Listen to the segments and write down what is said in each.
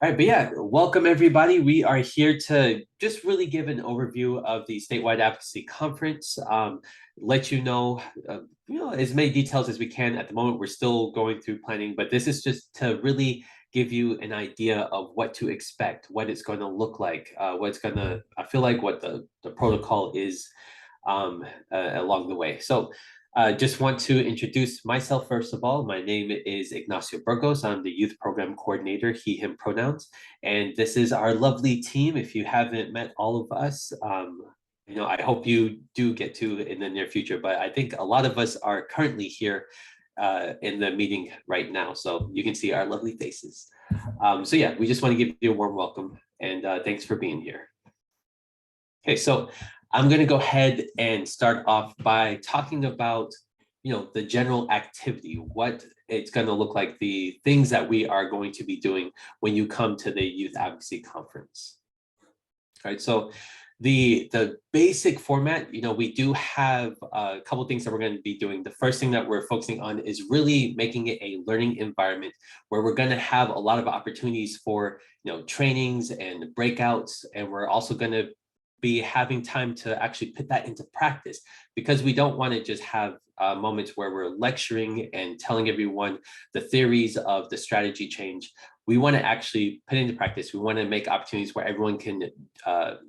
All right, but yeah, welcome everybody. We are here to just really give an overview of the Statewide Advocacy Conference, let as many details as we can. At the moment, we're still going through planning, but this is just to really give you an idea of what to expect, what it's going to look like, I feel like what the protocol is along the way. So just want to introduce myself first of all. My name is Ignacio Burgos. I'm the youth program coordinator, he, him pronouns. And this is our lovely team. If you haven't met all of us, I hope you do get to in the near future. But I think a lot of us are currently here in the meeting right now. So you can see our lovely faces. So yeah, we just want to give you a warm welcome and thanks for being here. Okay, so I'm going to go ahead and start off by talking about, the general activity, what it's going to look like, the things that we are going to be doing when you come to the Youth Advocacy Conference. All right, so the basic format, we do have a couple of things that we're going to be doing. The first thing that we're focusing on is really making it a learning environment where we're going to have a lot of opportunities for, trainings and breakouts, and we're also going to be having time to actually put that into practice, because we don't want to just have moments where we're lecturing and telling everyone the theories of the strategy change. We want to actually put into practice. We want to make opportunities where everyone can,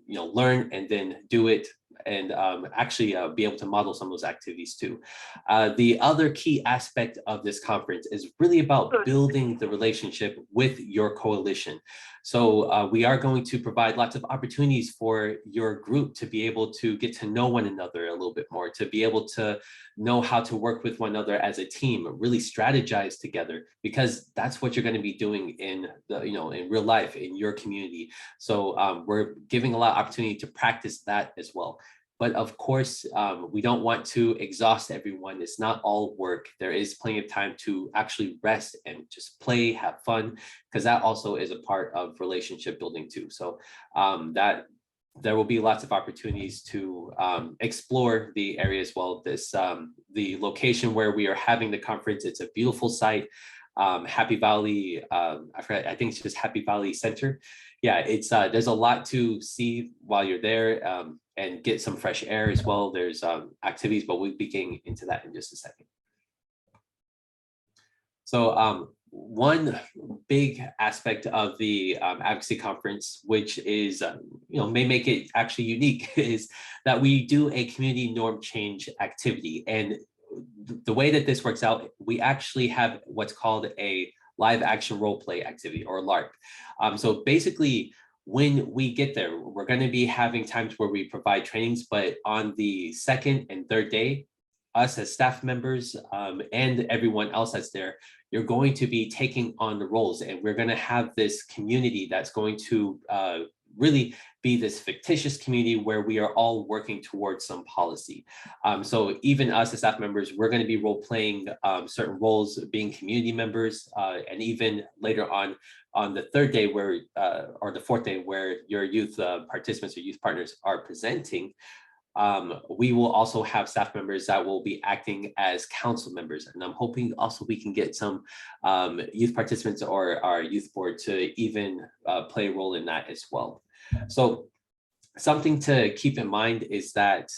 learn and then do it, and actually be able to model some of those activities too. The other key aspect of this conference is really about building the relationship with your coalition. So we are going to provide lots of opportunities for your group to be able to get to know one another a little bit more, to be able to know how to work with one another as a team, really strategize together, because that's what you're going to be doing in in real life, in your community. So we're giving a lot of opportunity to practice that as well. But of course, we don't want to exhaust everyone. It's not all work. There is plenty of time to actually rest and just play, have fun, because that also is a part of relationship building too. So that there will be lots of opportunities to explore the area as well. The location where we are having the conference, it's a beautiful site. Happy Valley, I think it's just Happy Valley Center. Yeah, it's there's a lot to see while you're there, and get some fresh air as well. There's activities, but we'll be getting into that in just a second. So one big aspect of the advocacy conference, which is may make it actually unique, is that we do a community norm change activity. And the way that this works out, we actually have what's called a live action role play activity, or LARP. So basically, when we get there, we're going to be having times where we provide trainings, but on the second and third day, us as staff members and everyone else that's there, you're going to be taking on the roles, and we're going to have this community that's going to really be this fictitious community where we are all working towards some policy. So even us as staff members, we're going to be role playing certain roles, being community members, and even later on the third day or the fourth day where your youth participants or youth partners are presenting, we will also have staff members that will be acting as council members. And I'm hoping also we can get some youth participants or our youth board to even play a role in that as well. So something to keep in mind is that,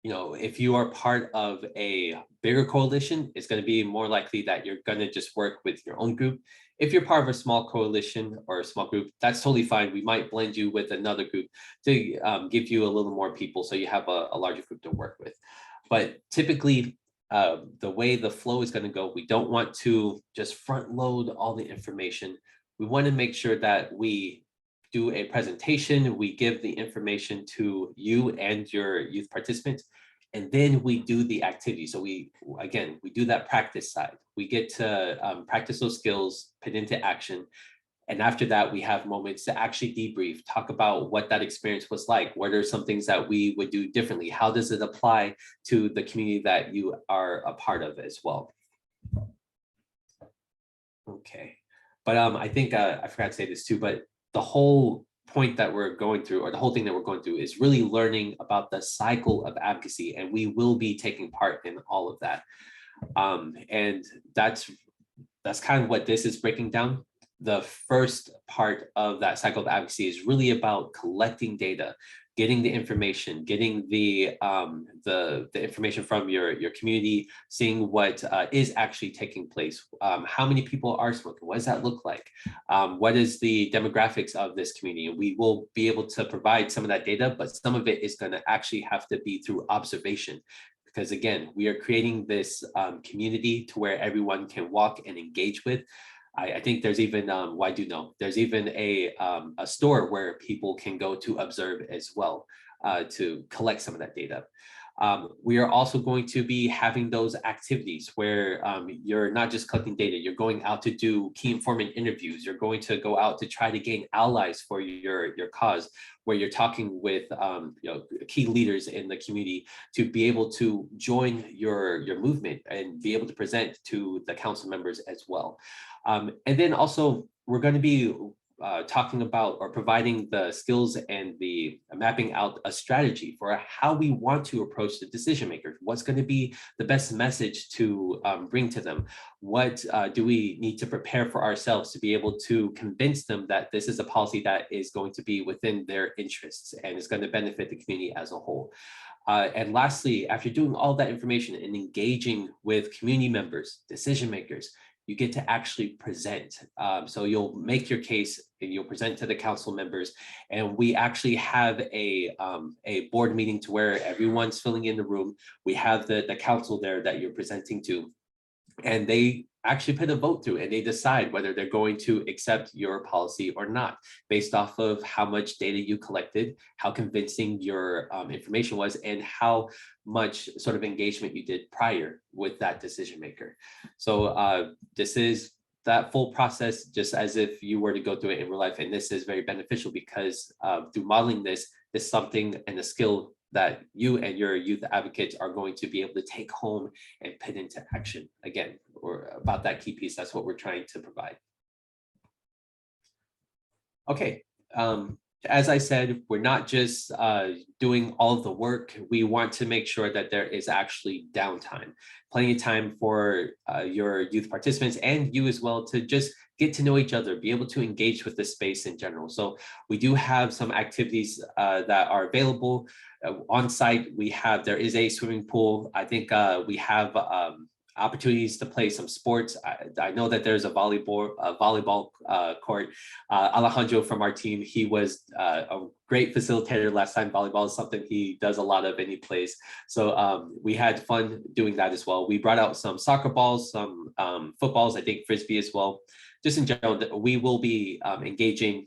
if you are part of a bigger coalition, it's going to be more likely that you're going to just work with your own group. If you're part of a small coalition or a small group, that's totally fine. We might blend you with another group to give you a little more people, so you have a larger group to work with. But typically, the way the flow is going to go, we don't want to just front load all the information. We want to make sure that we do a presentation, we give the information to you and your youth participants, and then we do the activity. So we do that practice side. We get to practice those skills, put into action. And after that, we have moments to actually debrief, talk about what that experience was like. What are some things that we would do differently? How does it apply to the community that you are a part of as well? Okay, but I think I forgot to say this too, but the whole point that we're going through, or the whole thing that we're going through, is really learning about the cycle of advocacy, and we will be taking part in all of that. And that's kind of what this is breaking down. the first part of that cycle of advocacy is really about collecting data, getting the information, getting the information from your community, seeing what is actually taking place. How many people are smoking? What does that look like? What is the demographics of this community? And we will be able to provide some of that data, but some of it is going to actually have to be through observation. Because again, we are creating this community to where everyone can walk and engage with. I think there's even, well, I do know, there's even a store where people can go to observe as well, to collect some of that data. We are also going to be having those activities where you're not just collecting data, you're going out to do key informant interviews, you're going to go out to try to gain allies for your cause, where you're talking with key leaders in the community to be able to join your movement and be able to present to the council members as well. And then also, we're going to be talking about or providing the skills and the mapping out a strategy for how we want to approach the decision makers. What's going to be the best message to bring to them? What do we need to prepare for ourselves to be able to convince them that this is a policy that is going to be within their interests and is going to benefit the community as a whole? And lastly, after doing all that information and engaging with community members, decision makers, you get to actually present. So you'll make your case and you'll present to the council members. And we actually have a board meeting to where everyone's filling in the room. We have the council there that you're presenting to, and they actually put a vote through and they decide whether they're going to accept your policy or not, based off of how much data you collected, how convincing your information was, and how much sort of engagement you did prior with that decision maker. So this is that full process, just as if you were to go through it in real life. And this is very beneficial because through modeling this is something and a skill that you and your youth advocates are going to be able to take home and put into action. Again, or about that key piece, that's what we're trying to provide. Okay, as I said, we're not just doing all of the work. We want to make sure that there is actually downtime, plenty of time for your youth participants and you as well to just get to know each other, be able to engage with the space in general. So we do have some activities that are available on site. There is a swimming pool. I think we have opportunities to play some sports. I know that there's a volleyball court. Alejandro from our team, he was a great facilitator last time. Volleyball is something he does a lot of and he plays. So we had fun doing that as well. We brought out some soccer balls, some footballs, I think frisbee as well. Just in general, we will be engaging,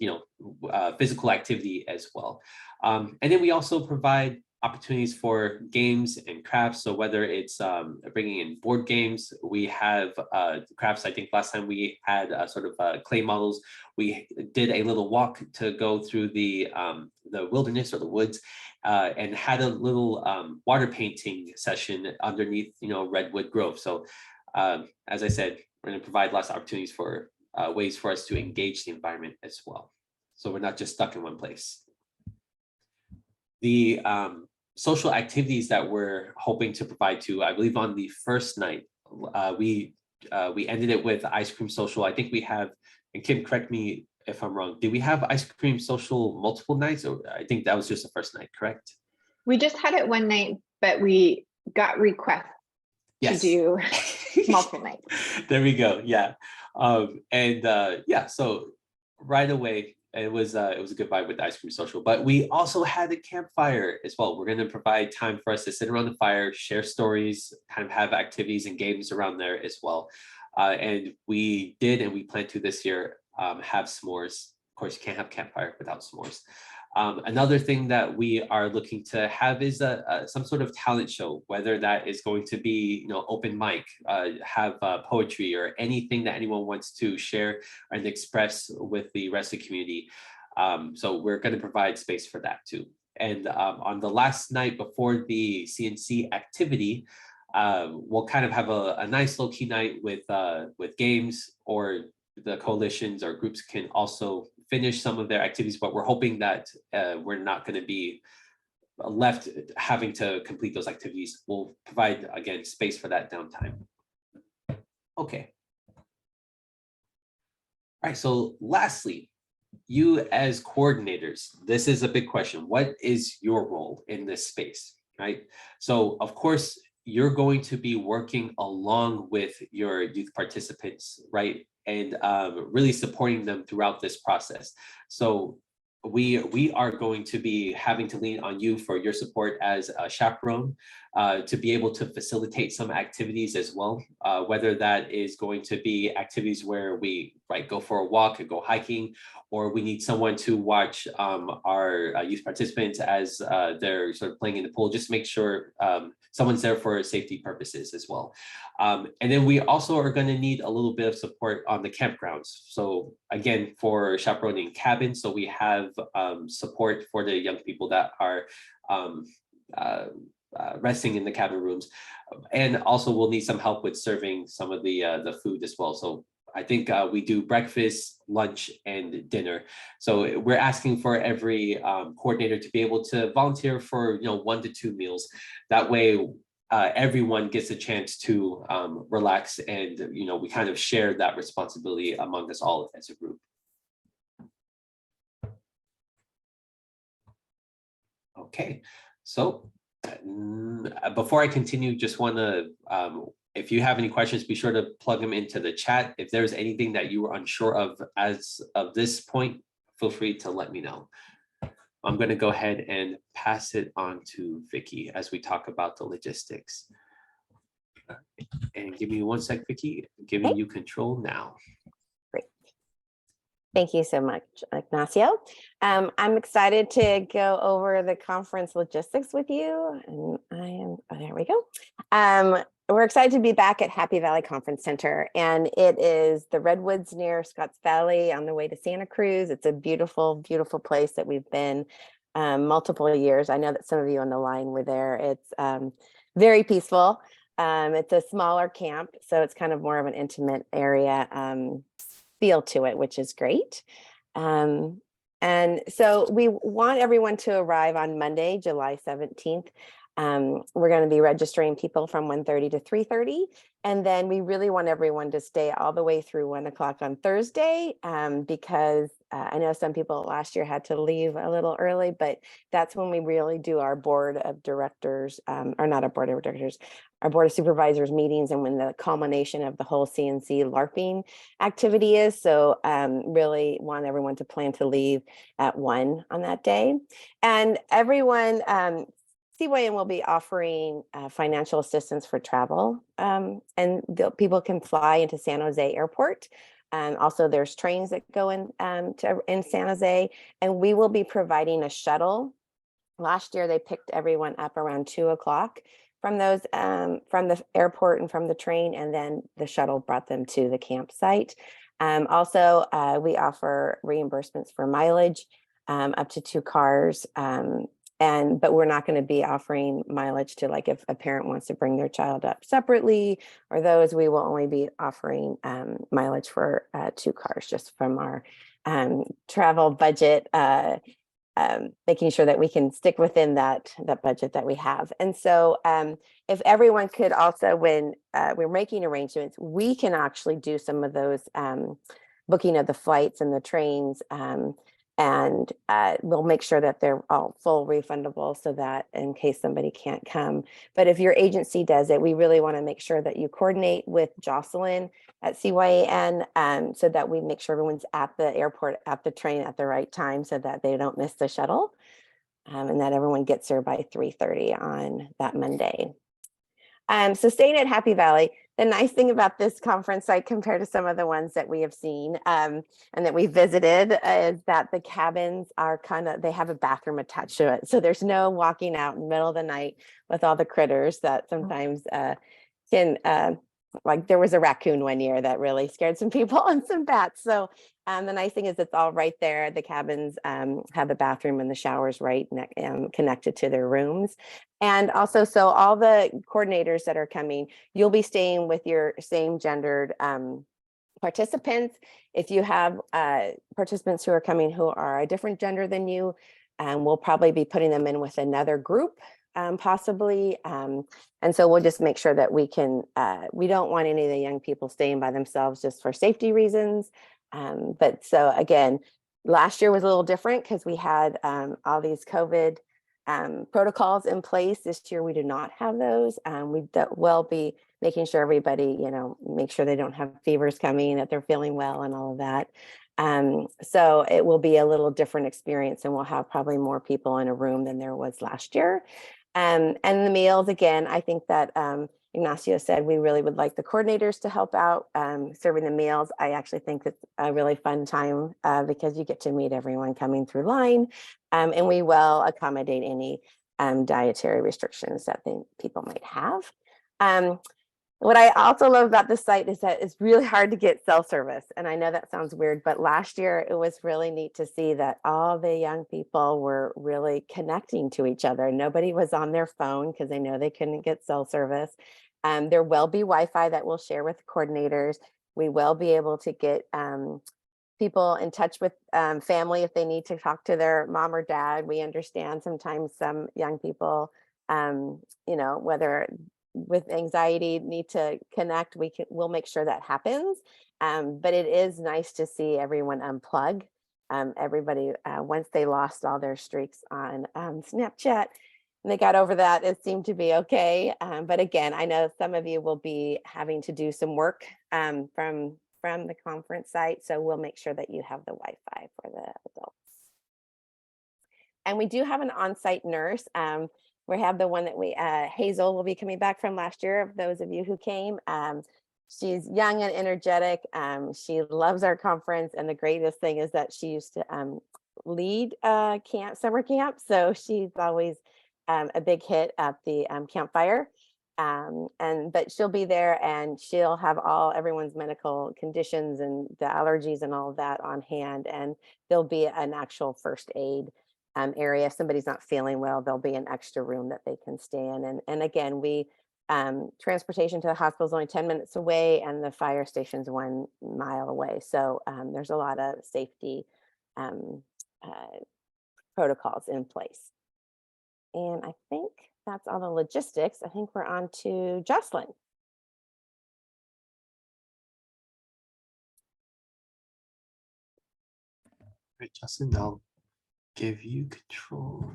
physical activity as well. And then we also provide opportunities for games and crafts. So whether it's bringing in board games, we have crafts. I think last time we had sort of clay models. We did a little walk to go through the wilderness or the woods and had a little water painting session underneath, Redwood Grove. So as I said, we're going to provide lots of opportunities for ways for us to engage the environment as well. So we're not just stuck in one place. The social activities that we're hoping to provide to, I believe on the first night, we ended it with ice cream social. I think we have, and Kim, correct me if I'm wrong, did we have ice cream social multiple nights? Or I think that was just the first night, correct? We just had it one night, but we got requests to do multiple nights. There we go. Yeah. So right away, it was a good vibe with the ice cream social, but we also had a campfire as well. We're going to provide time for us to sit around the fire, share stories, kind of have activities and games around there as well. And we did, and we plan to this year, have s'mores. Of course, you can't have campfire without s'mores. Another thing that we are looking to have is some sort of talent show, whether that is going to be, open mic, have poetry or anything that anyone wants to share and express with the rest of the community. So we're going to provide space for that too. And on the last night before the CNC activity, we'll kind of have a nice low key night with games, or the coalitions or groups can also finish some of their activities, but we're hoping that we're not going to be left having to complete those activities. We'll provide, again, space for that downtime. Okay. All right, so lastly, you as coordinators, this is a big question. What is your role in this space, right? So of course, you're going to be working along with your youth participants, right? And really supporting them throughout this process. So we are going to be having to lean on you for your support as a chaperone to be able to facilitate some activities as well, whether that is going to be activities where we go for a walk and go hiking, or we need someone to watch our youth participants as they're sort of playing in the pool, just make sure someone's there for safety purposes as well. And then we also are going to need a little bit of support on the campgrounds. So again, for chaperoning cabins, so we have support for the young people that are resting in the cabin rooms, and also we'll need some help with serving some of the food as well. So I think we do breakfast, lunch, and dinner. So we're asking for every coordinator to be able to volunteer for 1 to 2 meals. That way, everyone gets a chance to relax, and we kind of share that responsibility among us all as a group. Okay, so before I continue, just want to, if you have any questions, be sure to plug them into the chat. If there's anything that you were unsure of as of this point, feel free to let me know. I'm going to go ahead and pass it on to Vicky as we talk about the logistics. And give me 1 sec, Vicky, giving you control now. Great. Thank you so much, Ignacio. I'm excited to go over the conference logistics with you. And there we go. We're excited to be back at Happy Valley Conference Center, and it is the Redwoods near Scotts Valley on the way to Santa Cruz. It's a beautiful, beautiful place that we've been multiple years. I know that some of you on the line were there. It's very peaceful. It's a smaller camp, so it's kind of more of an intimate area feel to it, which is great. And so we want everyone to arrive on Monday, July 17th. We're going to be registering people from 1:30 to 3:30. And then we really want everyone to stay all the way through 1 o'clock on Thursday, because I know some people last year had to leave a little early, but that's when we really do our board of directors, or not a board of directors, our board of supervisors meetings, and when the culmination of the whole CNC LARPing activity is. So really want everyone to plan to leave at 1 on that day. And everyone, CYN will be offering financial assistance for travel, and people can fly into San Jose Airport. Also, there's trains that go in San Jose, and we will be providing a shuttle. Last year, they picked everyone up around 2 o'clock from the airport and from the train, and then the shuttle brought them to the campsite. Also, we offer reimbursements for mileage up to 2 cars. But we're not going to be offering mileage to, like, if a parent wants to bring their child up separately, or those, we will only be offering mileage for 2 cars, just from our travel budget, making sure that we can stick within that budget that we have. And so if everyone could also, when we're making arrangements, we can actually do some of those booking of the flights and the trains, and we'll make sure that they're all full refundable, so that in case somebody can't come. But if your agency does it, we really want to make sure that you coordinate with Jocelyn at CYN, so that we make sure everyone's at the airport, at the train at the right time, so that they don't miss the shuttle, and that everyone gets there by 3:30 on that Monday. So staying at Happy Valley, the nice thing about this conference site compared to some of the ones that we have seen and that we visited is that the cabins are they have a bathroom attached to it. So there's no walking out in the middle of the night with all the critters that sometimes can, like there was a raccoon one year that really scared some people and some bats. So the nice thing is it's all right there. The cabins have the bathroom and the showers right connected to their rooms. And also, so all the coordinators that are coming, you'll be staying with your same gendered participants. If you have participants who are coming who are a different gender than you, we'll probably be putting them in with another group, possibly. And so we'll just make sure that we don't want any of the young people staying by themselves just for safety reasons. But so again, last year was a little different because we had all these COVID protocols in place. This year we do not have those. We will be making sure everybody, make sure they don't have fevers coming, that they're feeling well and all of that. So it will be a little different experience, and we'll have probably more people in a room than there was last year. And the meals, again, I think that Ignacio said we really would like the coordinators to help out serving the meals. I actually think it's a really fun time because you get to meet everyone coming through line, and we will accommodate any dietary restrictions that people might have. What I also love about this site is that it's really hard to get cell service. And I know that sounds weird, but last year it was really neat to see that all the young people were really connecting to each other. Nobody was on their phone because they know they couldn't get cell service. There will be Wi-Fi that we'll share with coordinators. We will be able to get people in touch with family if they need to talk to their mom or dad. We understand sometimes some young people, whether with anxiety need to connect, we'll make sure that happens. But it is nice to see everyone unplug. Everybody, once they lost all their streaks on Snapchat, and they got over that, it seemed to be okay. But again, I know some of you will be having to do some work from the conference site. So we'll make sure that you have the Wi-Fi for the adults. And we do have an on-site nurse. We have the one that Hazel will be coming back from last year, those of you who came. She's young and energetic. She loves our conference. And the greatest thing is that she used to lead summer camp. So she's always a big hit at the campfire. But she'll be there, and she'll have everyone's medical conditions and the allergies and all of that on hand. And there'll be an actual first aid area. If somebody's not feeling well, there'll be an extra room that they can stay in. And again, transportation to the hospital is only 10 minutes away, and the fire station's 1 mile away. So there's a lot of safety protocols in place. And I think that's all the logistics. I think we're on to Jocelyn. Right, Jocelyn, I'll give you control.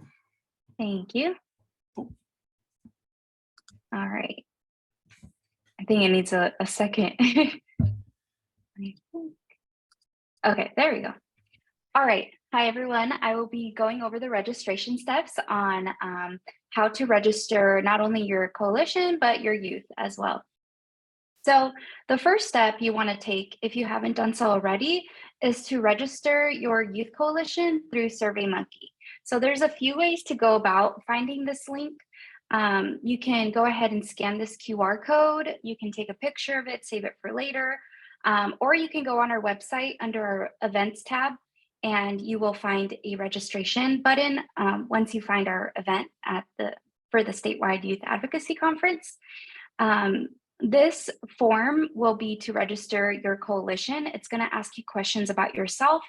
Thank you. All right. I think it needs a second. Okay, there we go. All right. Hi, everyone. I will be going over the registration steps on how to register not only your coalition, but your youth as well. So the first step you want to take, if you haven't done so already, is to register your youth coalition through SurveyMonkey. So there's a few ways to go about finding this link. You can go ahead and scan this QR code. You can take a picture of it, save it for later, or you can go on our website under our events tab, and you will find a registration button once you find our event for the Statewide Youth Advocacy Conference. This form will be to register your coalition. It's going to ask you questions about yourself.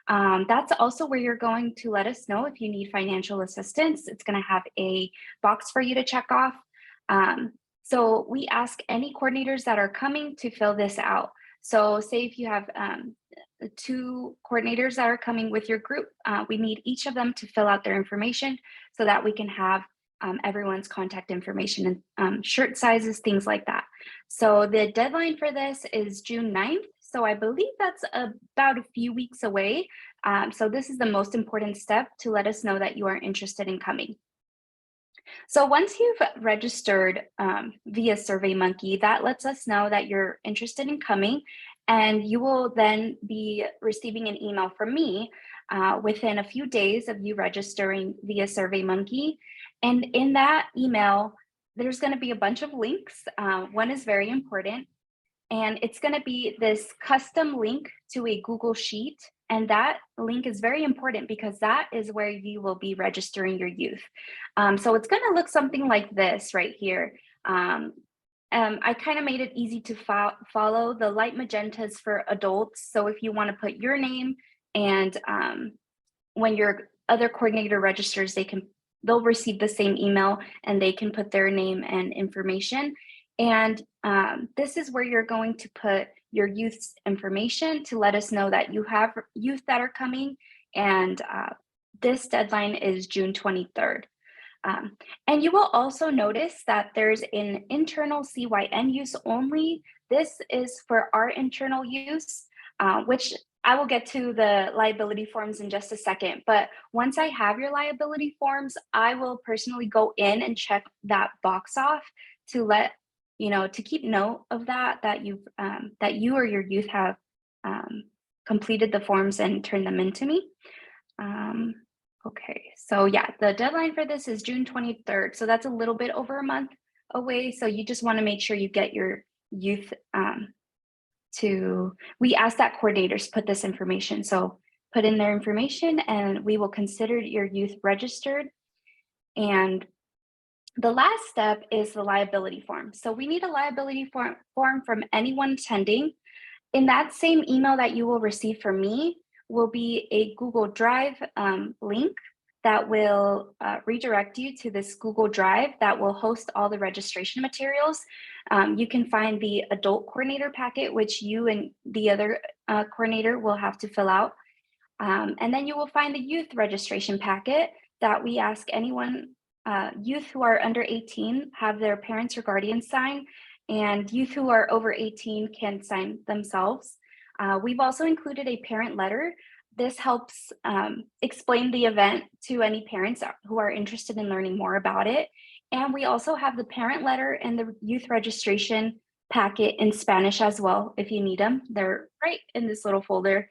That's also where you're going to let us know if you need financial assistance. It's going to have a box for you to check off. So we ask any coordinators that are coming to fill this out. So say if you have 2 coordinators that are coming with your group, we need each of them to fill out their information so that we can have everyone's contact information and shirt sizes, things like that. So the deadline for this is June 9th. So I believe that's about a few weeks away. So this is the most important step to let us know that you are interested in coming. So once you've registered via SurveyMonkey, that lets us know that you're interested in coming, and you will then be receiving an email from me within a few days of you registering via SurveyMonkey. And in that email, there's going to be a bunch of links. One is very important, and it's going to be this custom link to a Google Sheet. And that link is very important because that is where you will be registering your youth. So it's going to look something like this right here. I kind of made it easy to follow. The light magentas for adults. So if you want to put your name, and when your other coordinator registers, they'll receive the same email and they can put their name and information. And this is where you're going to put your youth's information to let us know that you have youth that are coming, and this deadline is June 23rd. And you will also notice that there's an internal CYN use only. This is for our internal use, which I will get to the liability forms in just a second. But once I have your liability forms, I will personally go in and check that box off to let you know, to keep note of that you or your youth have completed the forms and turned them into me. Okay, so yeah, the deadline for this is June 23rd. So that's a little bit over a month away. So you just want to make sure you get your youth we ask that coordinators put this information. So put in their information and we will consider your youth registered. And the last step is the liability form. So we need a liability form from anyone attending. In that same email that you will receive from me will be a Google Drive link that will redirect you to this Google Drive that will host all the registration materials. You can find the adult coordinator packet, which you and the other coordinator will have to fill out. And then you will find the youth registration packet that we ask anyone, youth who are under 18 have their parents or guardians sign, and youth who are over 18 can sign themselves. We've also included a parent letter. This helps explain the event to any parents who are interested in learning more about it. And we also have the parent letter and the youth registration packet in Spanish as well, if you need them. They're right in this little folder.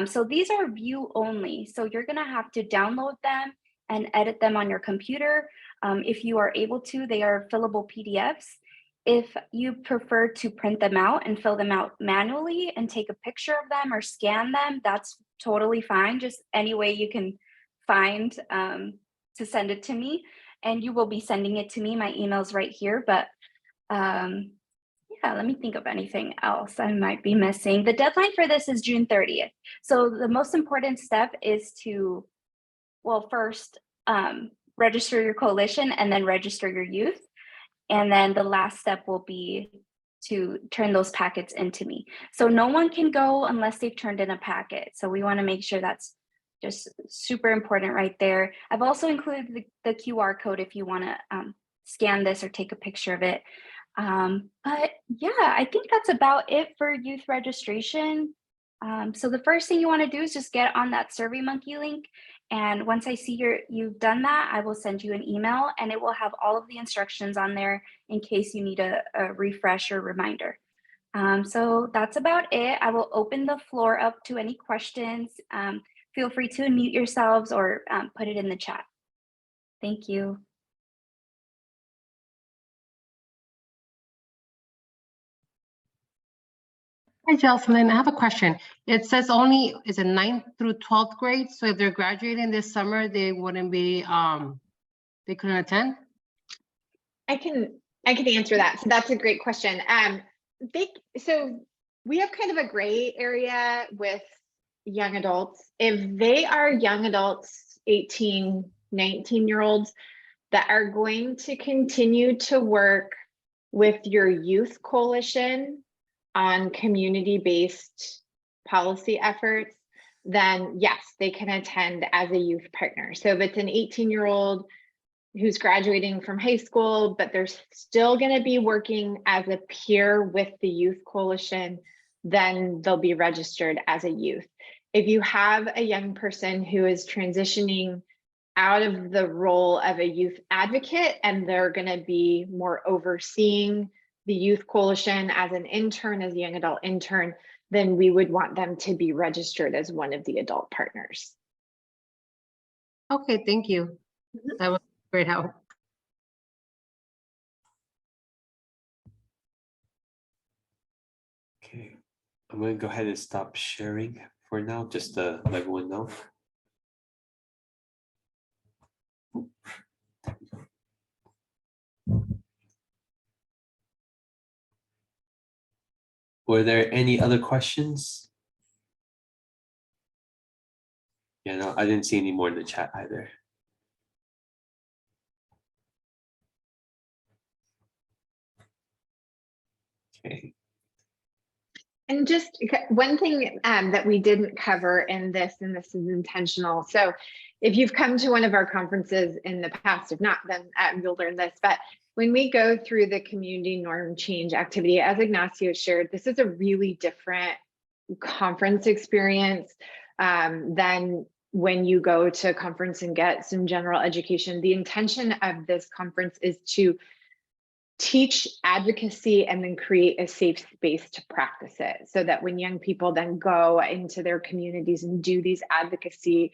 So these are view only. So you're gonna have to download them and edit them on your computer. If you are able to, they are fillable PDFs. If you prefer to print them out and fill them out manually and take a picture of them or scan them, that's totally fine. Just any way you can find to send it to me. And you will be sending it to me. My email's right here, but yeah, let me think of anything else I might be missing. The deadline for this is June 30th. So the most important step is to, well, first register your coalition and then register your youth. And then the last step will be to turn those packets into me. So no one can go unless they've turned in a packet. So we want to make sure that's just super important right there. I've also included the QR code if you want to scan this or take a picture of it. But yeah, I think that's about it for youth registration. So the first thing you want to do is just get on that SurveyMonkey link. And once I see you've done that, I will send you an email and it will have all of the instructions on there in case you need a refresh or reminder. So that's about it. I will open the floor up to any questions. Feel free to unmute yourselves or put it in the chat. Thank you. Hi, Jocelyn. I have a question. It says only is it 9th through 12th grade. So if they're graduating this summer, they wouldn't be, they couldn't attend? I can answer that. So that's a great question. So we have kind of a gray area with young adults. If they are young adults, 18, 19-year-olds that are going to continue to work with your youth coalition on community-based policy efforts, then yes, they can attend as a youth partner. So if it's an 18-year-old who's graduating from high school, but they're still going to be working as a peer with the youth coalition, then they'll be registered as a youth. If you have a young person who is transitioning out of the role of a youth advocate and they're going to be more overseeing the youth coalition as an intern, as a young adult intern, then we would want them to be registered as one of the adult partners. Okay, thank you. That was great help. Okay, I'm going to go ahead and stop sharing for now, just to let everyone know. Were there any other questions? Yeah, no, I didn't see any more in the chat either. Okay. And just one thing that we didn't cover in this, and this is intentional. So if you've come to one of our conferences in the past, if not, then you'll learn this. But when we go through the community norm change activity, as Ignacio shared, this is a really different conference experience than when you go to a conference and get some general education. The intention of this conference is to teach advocacy and then create a safe space to practice it, so that when young people then go into their communities and do these advocacy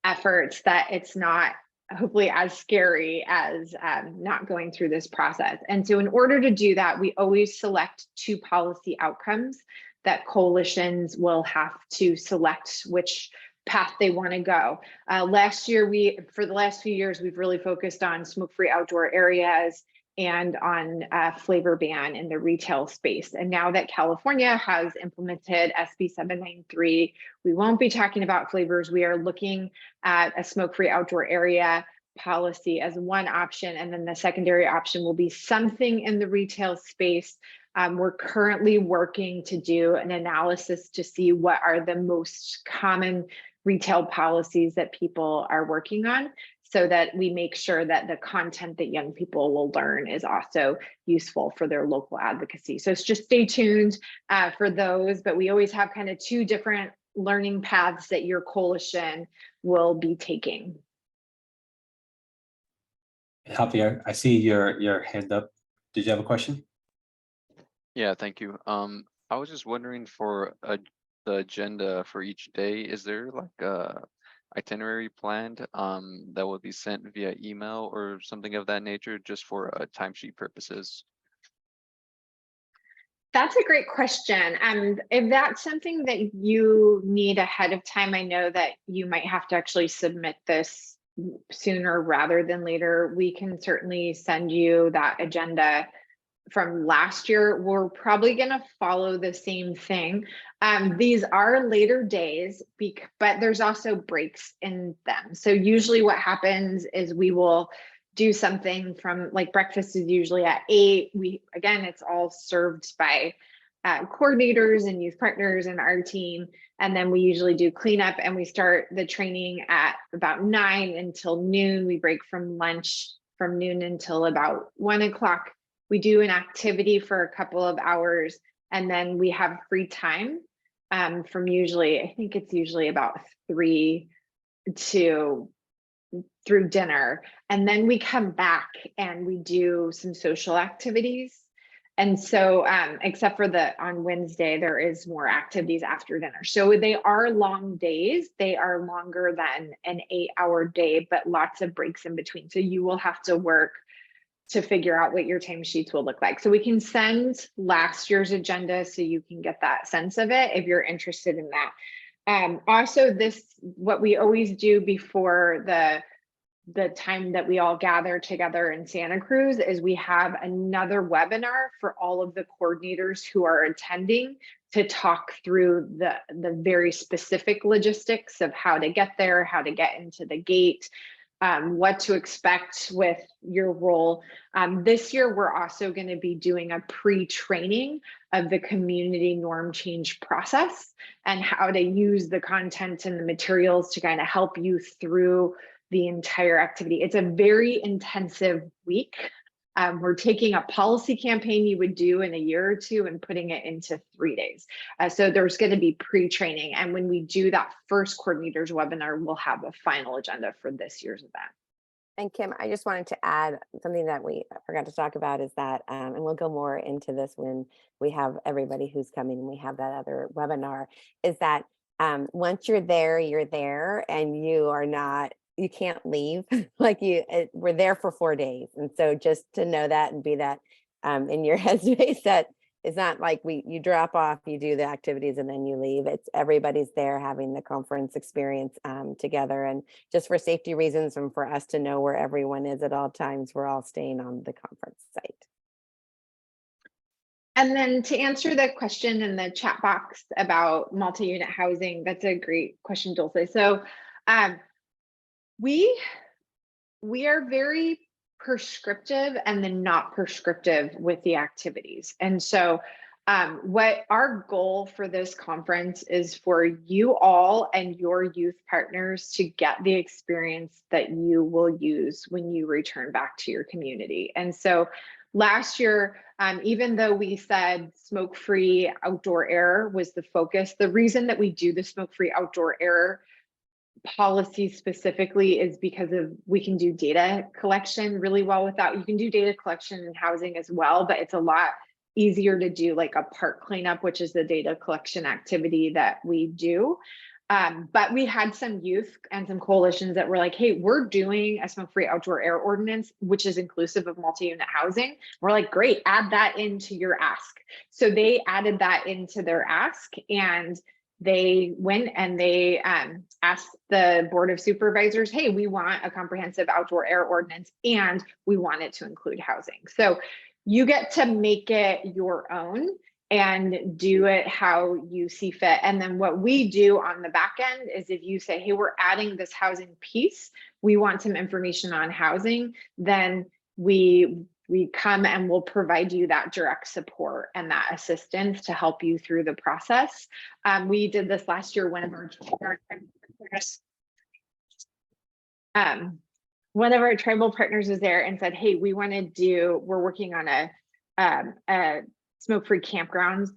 efforts, that it's not hopefully as scary as not going through this process. And so in order to do that, we always select 2 policy outcomes that coalitions will have to select which path they want to go. Last year, for the last few years, we've really focused on smoke-free outdoor areas and on flavor ban in the retail space. And now that California has implemented SB 793, we won't be talking about flavors. We are looking at a smoke-free outdoor area policy as one option. And then the secondary option will be something in the retail space. We're currently working to do an analysis to see what are the most common retail policies that people are working on, so that we make sure that the content that young people will learn is also useful for their local advocacy. So it's just stay tuned for those, but we always have kind of 2 different learning paths that your coalition will be taking. Javier, I see your hand up. Did you have a question? Yeah, thank you. I was just wondering for the agenda for each day, is there like a itinerary planned that will be sent via email or something of that nature, just for timesheet purposes? That's a great question. If that's something that you need ahead of time, I know that you might have to actually submit this sooner rather than later. We can certainly send you that agenda from last year. We're probably going to follow the same thing. These are later days, but there's also breaks in them. So usually what happens is we will do something from, like, breakfast is usually at 8. Again, it's all served by coordinators and youth partners and our team. And then we usually do cleanup, and we start the training at about 9 until noon. We break from lunch from noon until about 1 o'clock. We do an activity for a couple of hours, and then we have free time from usually, I think it's usually about 3 to through dinner. And then we come back and we do some social activities. And so, except for on Wednesday, there is more activities after dinner. So they are long days. They are longer than an 8-hour day, but lots of breaks in between. So you will have to work to figure out what your timesheets will look like. So we can send last year's agenda so you can get that sense of it if you're interested in that. Also, what we always do before the time that we all gather together in Santa Cruz is we have another webinar for all of the coordinators who are attending to talk through the very specific logistics of how to get there, how to get into the gate, what to expect with your role. This year, we're also going to be doing a pre-training of the community norm change process and how to use the content and the materials to kind of help you through the entire activity. It's a very intensive week. We're taking a policy campaign you would do in a year or 2 and putting it into 3 days. So there's going to be pre-training. And when we do that first coordinators webinar, we'll have a final agenda for this year's event. And Kim, I just wanted to add something that we forgot to talk about is that, and we'll go more into this when we have everybody who's coming and we have that other webinar, is that once you're there and you can't leave. Like we're there for 4 days. And so just to know that and be that in your headspace, that it's not like you drop off, you do the activities and then you leave. It's everybody's there having the conference experience together. And just for safety reasons and for us to know where everyone is at all times, we're all staying on the conference site. And then to answer the question in the chat box about multi-unit housing, that's a great question, Dulce. So we are very prescriptive and then not prescriptive with the activities. And so What our goal for this conference is for you all and your youth partners to get the experience that you will use when you return back to your community. And so last year, even though we said smoke-free outdoor air was the focus, the reason that we do the smoke-free outdoor air policy specifically is because of we can do data collection really well with that. You can do data collection in housing as well, but it's a lot easier to do like a park cleanup, which is the data collection activity that we do. But we had some youth and some coalitions that were like, hey, we're doing a smoke-free outdoor air ordinance, which is inclusive of multi-unit housing. We're like, great, add that into your ask. So they added that into their ask, and they went and they asked the Board of Supervisors, hey, we want a comprehensive outdoor air ordinance and we want it to include housing. So you get to make it your own and do it how you see fit. And then what we do on the back end is if you say, hey, we're adding this housing piece, we want some information on housing, then we come and we'll provide you that direct support and that assistance to help you through the process. We did this last year. One of our tribal partners was there and said, hey, we're working on a smoke-free campgrounds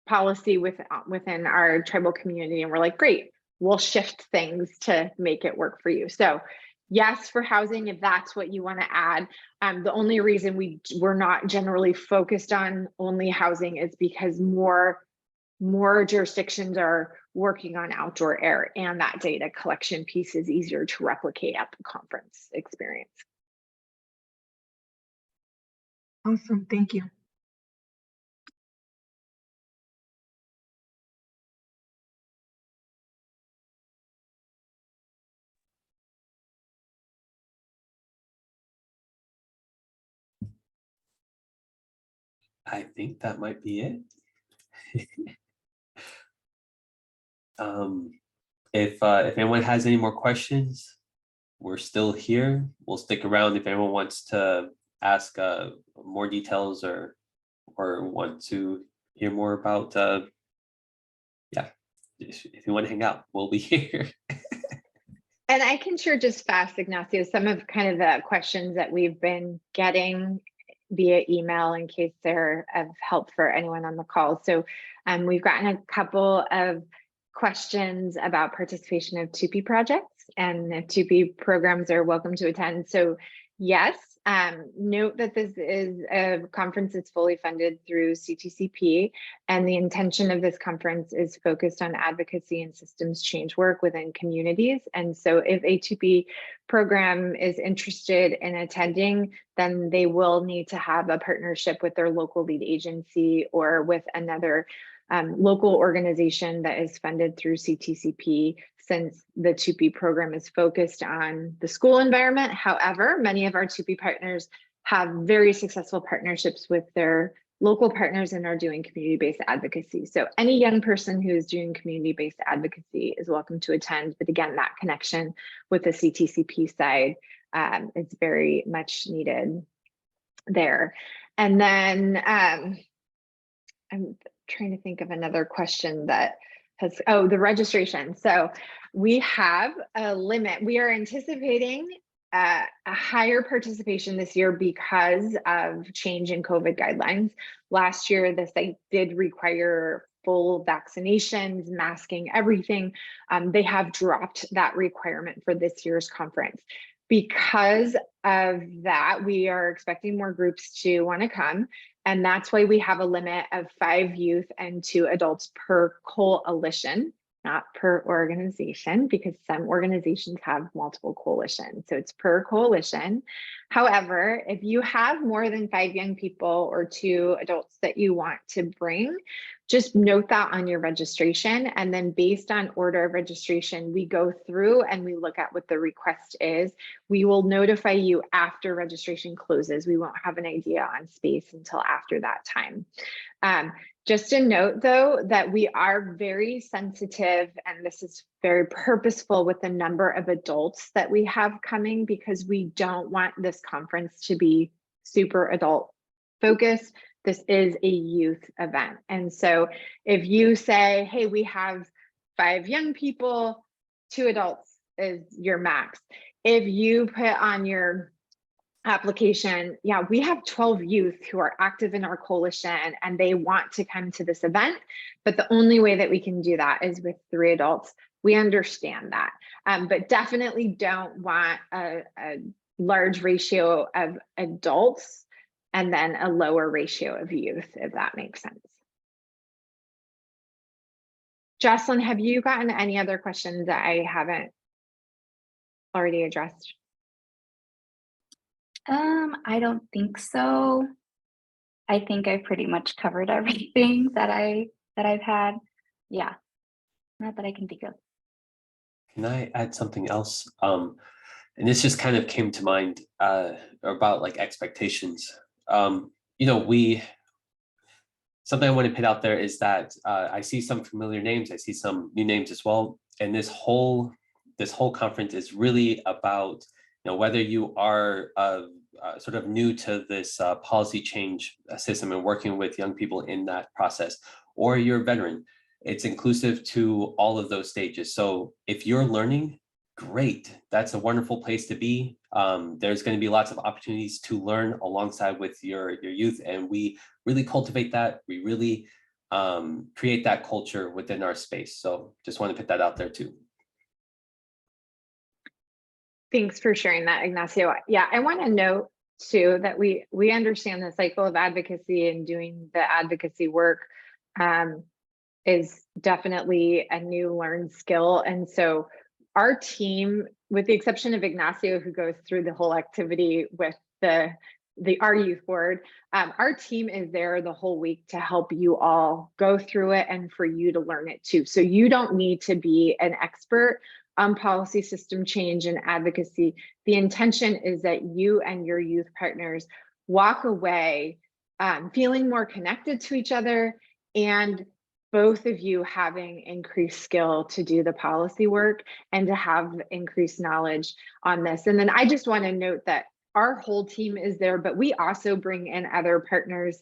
policy within our tribal community. And we're like, great, we'll shift things to make it work for you. So yes, for housing, if that's what you want to add. The only reason we're not generally focused on only housing is because more jurisdictions are working on outdoor air, and that data collection piece is easier to replicate at the conference experience. Awesome, thank you. I think that might be it. If anyone has any more questions, we're still here. We'll stick around if anyone wants to ask more details or want to hear more about yeah, if you want to hang out, we'll be here. And I can share just fast, Ignacio, some of kind of the questions that we've been getting via email in case they're of help for anyone on the call. So we've gotten a couple of questions about participation of 2P projects, and the 2P programs are welcome to attend. So yes, note that this is a conference that's fully funded through CTCP, and the intention of this conference is focused on advocacy and systems change work within communities. And so if a 2P program is interested in attending, then they will need to have a partnership with their local lead agency or with another local organization that is funded through CTCP, since the 2P program is focused on the school environment. However, many of our 2P partners have very successful partnerships with their local partners and are doing community-based advocacy. So any young person who is doing community-based advocacy is welcome to attend. But again, that connection with the CTCP side is very much needed there. And then I'm trying to think of another question that has, the registration. So we have a limit. We are anticipating a higher participation this year because of change in COVID guidelines. Last year, the site did require full vaccinations, masking, everything. They have dropped that requirement for this year's conference. Because of that, we are expecting more groups to want to come. And that's why we have a limit of 5 youth and 2 adults per coalition, not per organization, because some organizations have multiple coalitions. So it's per coalition. However, if you have more than 5 young people or 2 adults that you want to bring, just note that on your registration. And then based on order of registration, we go through and we look at what the request is. We will notify you after registration closes. We won't have an idea on space until after that time. Just a note though, that we are very sensitive, and this is very purposeful with the number of adults that we have coming, because we don't want this conference to be super adult focused. This is a youth event. And so if you say, hey, we have 5 young people, 2 adults is your max. If you put on your application, yeah, we have 12 youth who are active in our coalition and they want to come to this event, but the only way that we can do that is with 3 adults. We understand that, but definitely don't want a large ratio of adults and then a lower ratio of youth, if that makes sense. Jocelyn, have you gotten any other questions that I haven't already addressed? I don't think so. I think I pretty much covered everything that I've had. Yeah, not that I can think of. Can I add something else? And this just kind of came to mind about like expectations. You know, something I want to put out there is that I see some familiar names, I see some new names as well. And this whole conference is really about, you know, whether you are sort of new to this policy change system and working with young people in that process, or you're a veteran. It's inclusive to all of those stages. So if you're learning, great. That's a wonderful place to be. There's going to be lots of opportunities to learn alongside with your youth, and we really cultivate that. We really create that culture within our space. So just want to put that out there too. Thanks for sharing that, Ignacio. Yeah, I want to note too that we understand the cycle of advocacy, and doing the advocacy work is definitely a new learned skill. And so our team, with the exception of Ignacio, who goes through the whole activity with our youth board, our team is there the whole week to help you all go through it and for you to learn it too. So you don't need to be an expert on policy system change and advocacy. The intention is that you and your youth partners walk away feeling more connected to each other, and both of you having increased skill to do the policy work and to have increased knowledge on this. And then I just want to note that our whole team is there, but we also bring in other partners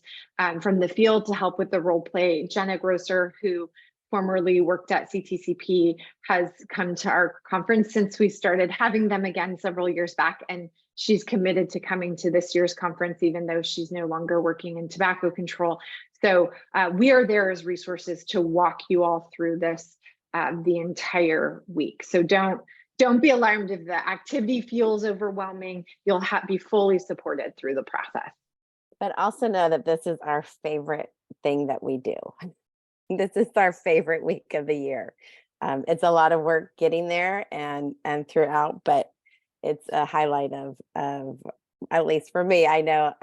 from the field to help with the role play. Jenna Grosser, who formerly worked at CTCP, has come to our conference since we started having them again several years back, and she's committed to coming to this year's conference, even though she's no longer working in tobacco control. So we are there as resources to walk you all through this the entire week. So don't be alarmed if the activity feels overwhelming. You'll be fully supported through the process. But also know that this is our favorite thing that we do. This is our favorite week of the year. It's a lot of work getting there and throughout, but it's a highlight of at least for me. I know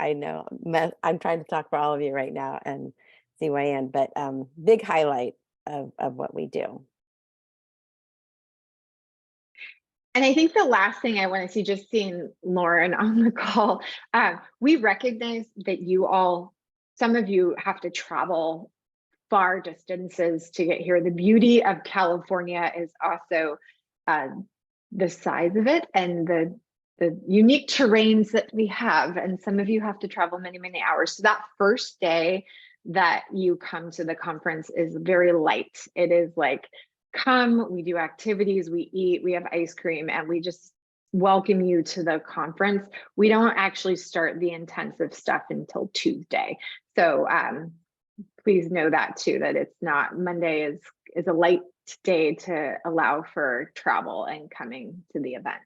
I'm trying to talk for all of you right now and CYN, but big highlight of what we do. And I think the last thing I want to see, just seeing Lauren on the call, we recognize that some of you have to travel far distances to get here. The beauty of California is also the size of it and the unique terrains that we have. And some of you have to travel many, many hours. So that first day that you come to the conference is very light. It is like, come, we do activities, we eat, we have ice cream, and we just welcome you to the conference. We don't actually start the intensive stuff until Tuesday. So please know that too, that it's not, Monday is a light day to allow for travel and coming to the event.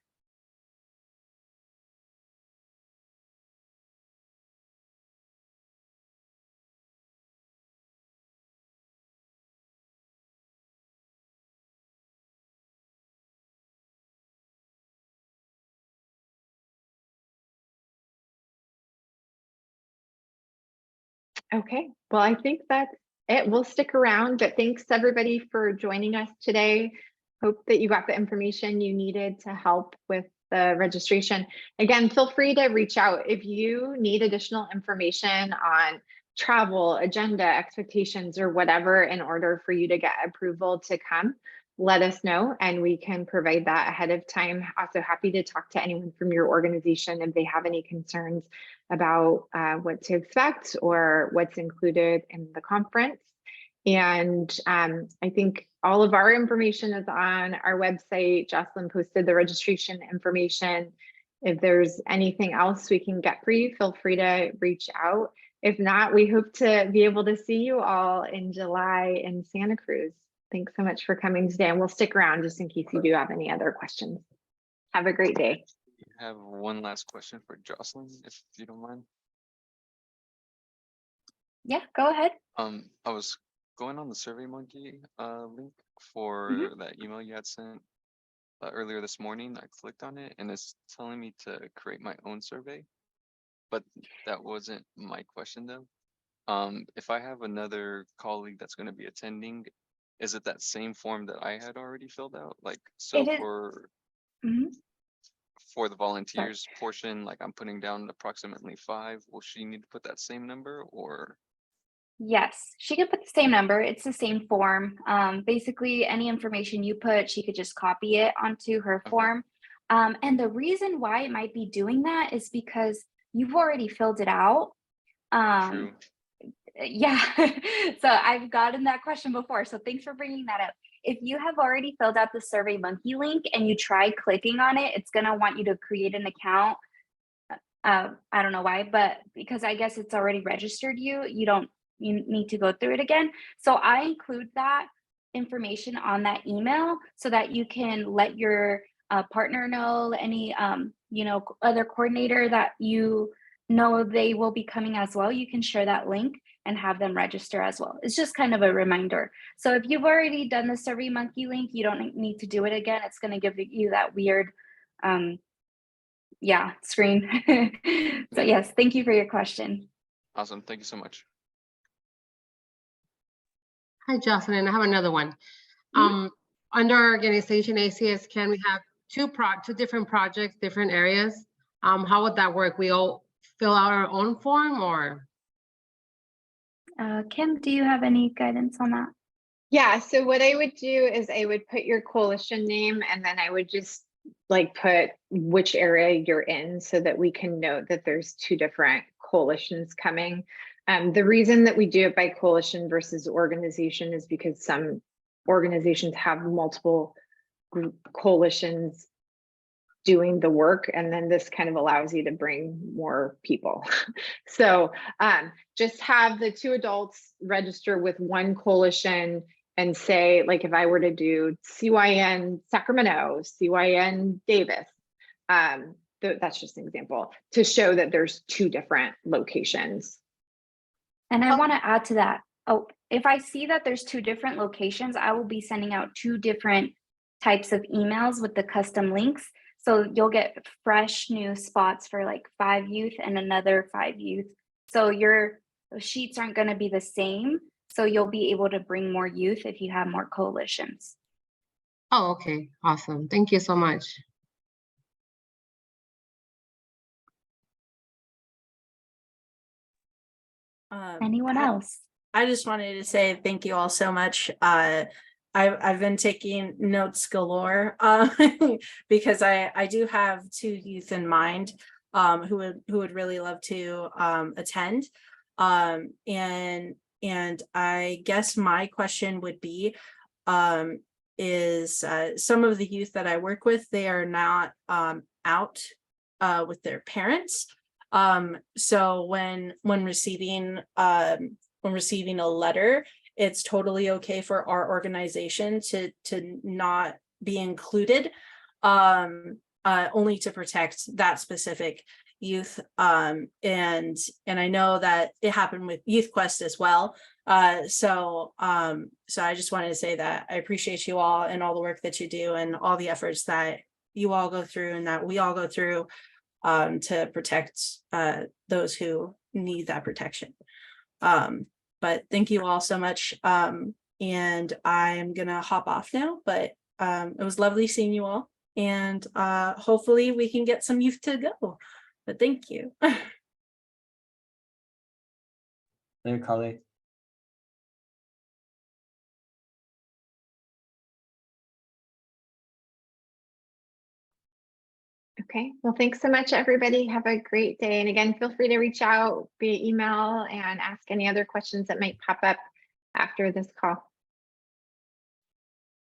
Okay, well, I think that's it. We'll stick around, but thanks everybody for joining us today. Hope that you got the information you needed to help with the registration. Again, feel free to reach out if you need additional information on travel, agenda, expectations, or whatever in order for you to get approval to come. let us know and we can provide that ahead of time. Also happy to talk to anyone from your organization if they have any concerns about what to expect or what's included in the conference. And I think all of our information is on our website. Jocelyn posted the registration information. If there's anything else we can get for you, feel free to reach out. If not, we hope to be able to see you all in July in Santa Cruz. Thanks so much for coming today, and we'll stick around just in case you do have any other questions. Have a great day. I have one last question for Jocelyn, if you don't mind. Yeah, go ahead. I was going on the SurveyMonkey link for that email you had sent earlier this morning. I clicked on it and it's telling me to create my own survey, but that wasn't my question though. If I have another colleague that's going to be attending, is it that same form that I had already filled out? Like, so It is. for the volunteers portion, like I'm putting down approximately 5, will she need to put that same number or? Yes, she could put the same number. It's the same form. Basically, any information you put, she could just copy it onto her form. And the reason why it might be doing that is because you've already filled it out. True. Yeah, so I've gotten that question before. So thanks for bringing that up. If you have already filled out the SurveyMonkey link and you try clicking on it, it's going to want you to create an account. I don't know why, but because I guess it's already registered you need to go through it again. So I include that information on that email so that you can let your partner know, any other coordinator that you know they will be coming as well. You can share that link and have them register as well. It's just kind of a reminder. So if you've already done the SurveyMonkey link, you don't need to do it again. It's going to give you that weird screen. So yes, thank you for your question. Awesome. Thank you so much. Hi, Jocelyn. I have another one. Under our organization ACS, can we have two different projects, different areas? How would that work? We all fill out our own form, or? Kim, do you have any guidance on that? Yeah, so what I would do is I would put your coalition name and then I would just like put which area you're in so that we can note that there's 2 different coalitions coming. The reason that we do it by coalition versus organization is because some organizations have multiple coalitions doing the work, and then this kind of allows you to bring more people. So just have the 2 adults register with one coalition and say, like, if I were to do CYN Sacramento, CYN Davis, that's just an example to show that there's 2 different locations. And I want to add to that. Oh, if I see that there's 2 different locations, I will be sending out 2 different types of emails with the custom links. So you'll get fresh new spots for like 5 youth and another 5 youth. So your sheets aren't going to be the same. So you'll be able to bring more youth if you have more coalitions. Oh, okay. Awesome. Thank you so much. Anyone else? I just wanted to say thank you all so much. I've been taking notes galore because I do have 2 youth in mind who would really love to attend. And I guess my question would be is some of the youth that I work with, they are not out with their parents. So when receiving a letter, it's totally okay for our organization to not be included, only to protect that specific youth. And I know that it happened with Youth Quest as well. So I just wanted to say that I appreciate you all and all the work that you do and all the efforts that you all go through and that we all go through to protect those who need that protection. But thank you all so much. And I'm gonna hop off now, but it was lovely seeing you all. And hopefully we can get some youth to go. But thank you. There, colleague. Okay, well, thanks so much, everybody. Have a great day. And again, feel free to reach out via email and ask any other questions that might pop up after this call.